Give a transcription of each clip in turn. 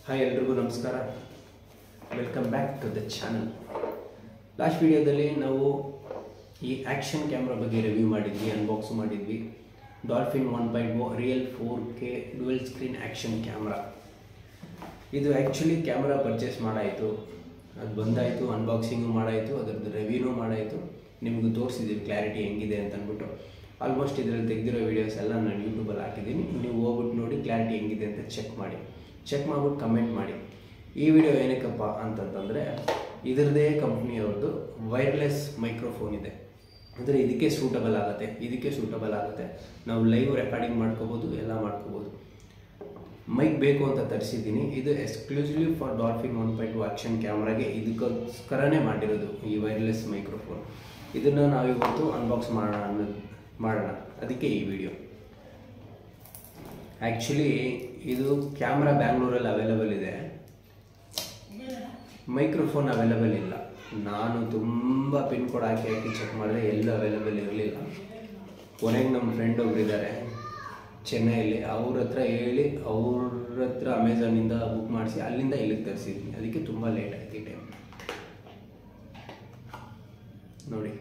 Hi ಎಲ್ರಿಗೂ ನಮಸ್ಕಾರ. Welcome back to the channel. Last ವಿಡಿಯೋದಲ್ಲಿ ನಾವು ಈ ಆ್ಯಕ್ಷನ್ ಕ್ಯಾಮ್ರಾ ಬಗ್ಗೆ ರಿವ್ಯೂ ಮಾಡಿದ್ವಿ, ಅನ್ಬಾಕ್ಸ್ ಮಾಡಿದ್ವಿ. Dolphin 1.0 real 4K dual screen action camera. ಇದು ಆ್ಯಕ್ಚುಲಿ ಕ್ಯಾಮ್ರಾ ಪರ್ಚೇಸ್ ಮಾಡಾಯಿತು, ಅದು ಬಂದಾಯಿತು, ಅನ್ಬಾಕ್ಸಿಂಗು ಮಾಡಾಯಿತು, ಅದರದ್ದು ರಿವ್ಯೂನೂ ಮಾಡಾಯಿತು, ನಿಮಗೂ ತೋರಿಸಿದ್ದೀವಿ ಕ್ಲಾರಿಟಿ ಹೆಂಗಿದೆ ಅಂತ ಅಂದ್ಬಿಟ್ಟು. ಆಲ್ಮೋಸ್ಟ್ ಇದರಲ್ಲಿ ತೆಗೆದಿರೋ ವೀಡಿಯೋಸ್ ಎಲ್ಲ ನಾನು ಯೂಟ್ಯೂಬಲ್ಲಿ ಹಾಕಿದ್ದೀನಿ. ನೀವು ಹೋಗ್ಬಿಟ್ಟು ನೋಡಿ ಕ್ಲಾರಿಟಿ ಹೆಂಗಿದೆ ಅಂತ ಚೆಕ್ ಮಾಡಿಬಿಟ್ಟು ಕಮೆಂಟ್ ಮಾಡಿ. ಈ ವಿಡಿಯೋ ಏನಕ್ಕಪ್ಪ ಅಂತಂತಂದರೆ, ಇದರದೇ ಕಂಪ್ನಿಯವ್ರದ್ದು ವೈರ್ಲೆಸ್ ಮೈಕ್ರೋಫೋನ್ ಇದೆ. ಅಂದರೆ ಇದಕ್ಕೆ ಸೂಟಬಲ್ ಆಗುತ್ತೆ. ನಾವು ಲೈವ್ ರೆಕಾರ್ಡಿಂಗ್ ಮಾಡ್ಕೋಬೋದು, ಎಲ್ಲ ಮಾಡ್ಕೋಬೋದು. ಮೈಕ್ ಬೇಕು ಅಂತ ತರಿಸಿದ್ದೀನಿ. ಇದು ಎಕ್ಸ್ಕ್ಲೂಸಿವ್ಲಿ ಫಾರ್ ಡಾಲ್ಫಿನ್ 1.2 ಆ್ಯಕ್ಷನ್ ಕ್ಯಾಮ್ರಾಗೆ ಇದಕ್ಕೋಸ್ಕರನೇ ಮಾಡಿರೋದು ಈ ವೈರ್ಲೆಸ್ ಮೈಕ್ರೋಫೋನ್. ಇದನ್ನು ನಾವಿವತ್ತು ಅನ್ಬಾಕ್ಸ್ ಮಾಡೋಣ, ಅದಕ್ಕೆ ಈ ವಿಡಿಯೋ. ಆ್ಯಕ್ಚುಲಿ ಇದು ಕ್ಯಾಮ್ರಾ ಬ್ಯಾಂಗ್ಳೂರಲ್ಲಿ ಅವೈಲೇಬಲ್ ಇದೆ, ಮೈಕ್ರೋಫೋನ್ ಅವೈಲೇಬಲ್ ಇಲ್ಲ. ನಾನು ತುಂಬ ಪಿನ್ ಕೋಡ್ ಹಾಕಿ ಚೆಕ್ ಮಾಡಿದೆ, ಎಲ್ಲೂ ಅವೈಲೇಬಲ್ ಇರಲಿಲ್ಲ. ಕೊನೆಗೆ ನಮ್ಮ ಫ್ರೆಂಡ್ ಒಬ್ಬರಿದ್ದಾರೆ ಚೆನ್ನೈಯಲ್ಲಿ, ಅವ್ರ ಹತ್ರ ಹೇಳಿ ಅಮೆಝಾನಿಂದ ಬುಕ್ ಮಾಡಿಸಿ ಅಲ್ಲಿಂದ ಇಲ್ಲಿಗೆ ತರಿಸಿದ್ದೀನಿ. ಅದಕ್ಕೆ ತುಂಬ ಲೇಟ್ ಆಯ್ತು ಈ ಟೈಮ್. ನೋಡಿ,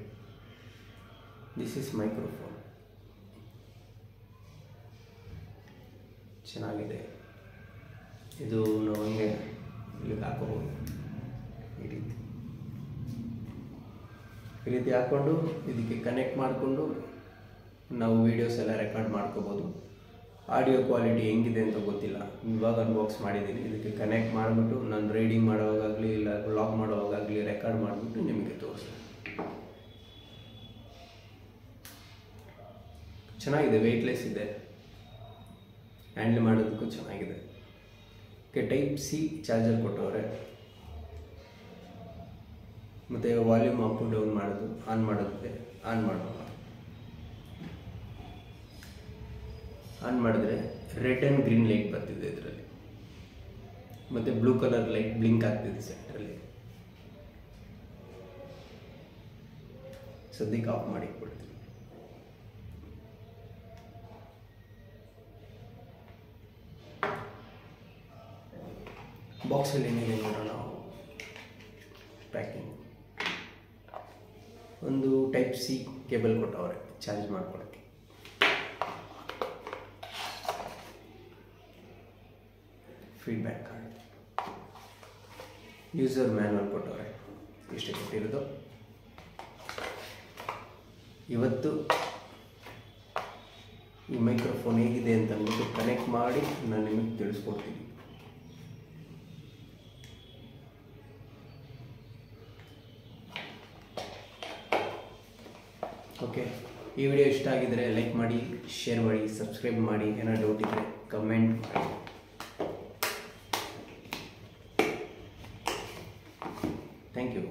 ದಿಸ್ ಇಸ್ ಮೈಕ್ರೋಫೋನ್. ಚೆನ್ನಾಗಿದೆ. ಇದು ನಾವು ಹಂಗೆ ಇಲ್ಲಿಗೆ ಹಾಕೋಬೋದು, ಈ ರೀತಿ ಹಾಕ್ಕೊಂಡು ಇದಕ್ಕೆ ಕನೆಕ್ಟ್ ಮಾಡಿಕೊಂಡು ನಾವು ವೀಡಿಯೋಸ್ ಎಲ್ಲ ರೆಕಾರ್ಡ್ ಮಾಡ್ಕೋಬೋದು. ಆಡಿಯೋ ಕ್ವಾಲಿಟಿ ಹೆಂಗಿದೆ ಅಂತ ಗೊತ್ತಿಲ್ಲ, ಇವಾಗ ಅನ್ಬಾಕ್ಸ್ ಮಾಡಿದ್ದೀನಿ. ಇದಕ್ಕೆ ಕನೆಕ್ಟ್ ಮಾಡಿಬಿಟ್ಟು ನಾನು ರೈಡಿಂಗ್ ಮಾಡೋವಾಗಲಿ ಇಲ್ಲ ವ್ಲಾಗ್ ಮಾಡೋವಾಗಲಿ ರೆಕಾರ್ಡ್ ಮಾಡಿಬಿಟ್ಟು ನಿಮಗೆ ತೋರಿಸ್ತೀನಿ. ಚೆನ್ನಾಗಿದೆ, ವೆಯ್ಟ್ಲೆಸ್ ಇದೆ, ಹ್ಯಾಂಡಲ್ ಮಾಡೋದಕ್ಕೂ ಚೆನ್ನಾಗಿದೆ. ಟೈಪ್ ಸಿ ಚಾರ್ಜರ್ ಕೊಟ್ಟವ್ರೆ, ಮತ್ತು ವಾಲ್ಯೂಮ್ ಅಪ್ ಡೌನ್ ಮಾಡೋದು, ಆನ್ ಮಾಡಿದ್ರೆ ರೆಡ್ ಆ್ಯಂಡ್ ಗ್ರೀನ್ ಲೈಟ್ ಬರ್ತಿದೆ ಇದರಲ್ಲಿ, ಮತ್ತು ಬ್ಲೂ ಕಲರ್ ಲೈಟ್ ಬ್ಲಿಂಕ್ ಆಗ್ತಿದೆ ಸೆಂಟ್ರಲ್ಲಿ. ಸದ್ಯಕ್ಕೆ ಆಫ್ ಮಾಡಿ ಕೊಡ್ತೀನಿ. ಬಾಕ್ಸಲ್ಲಿ ಏನಿದೆ ನೋಡೋಣ. ಪ್ಯಾಕಿಂಗ್ ಒಂದು ಟೈಪ್ ಸಿ ಕೇಬಲ್ ಕೊಟ್ಟವ್ರೆ ಚಾರ್ಜ್ ಮಾಡ್ಕೊಳ್ಳೋಕ್ಕೆ. ಫೀಡ್ಬ್ಯಾಕ್ ಕಾರ್ಡ್, ಯೂಸರ್ ಮ್ಯಾನ್ಯಲ್ ಕೊಟ್ಟವ್ರೆ. ಇಷ್ಟೇ ಕೊಟ್ಟಿರೋದು. ಇವತ್ತು ಈ ಮೈಕ್ರೋಫೋನ್ ಹೇಗಿದೆ ಅಂತ ಅಂದ್ಬಿಟ್ಟು ಕನೆಕ್ಟ್ ಮಾಡಿ ನಾನು ನಿಮಗೆ ತಿಳಿಸ್ಕೊಡ್ತೀನಿ. ಓಕೆ, ಈ ವಿಡಿಯೋ ಇಷ್ಟ ಆಗಿದರೆ ಲೈಕ್ ಮಾಡಿ, ಶೇರ್ ಮಾಡಿ, ಸಬ್ಸ್ಕ್ರೈಬ್ ಮಾಡಿ. ಏನೋ ಡೌಟ್ ಇದ್ದರೆ ಕಮೆಂಟ್ ಮಾಡಿ. Thank you.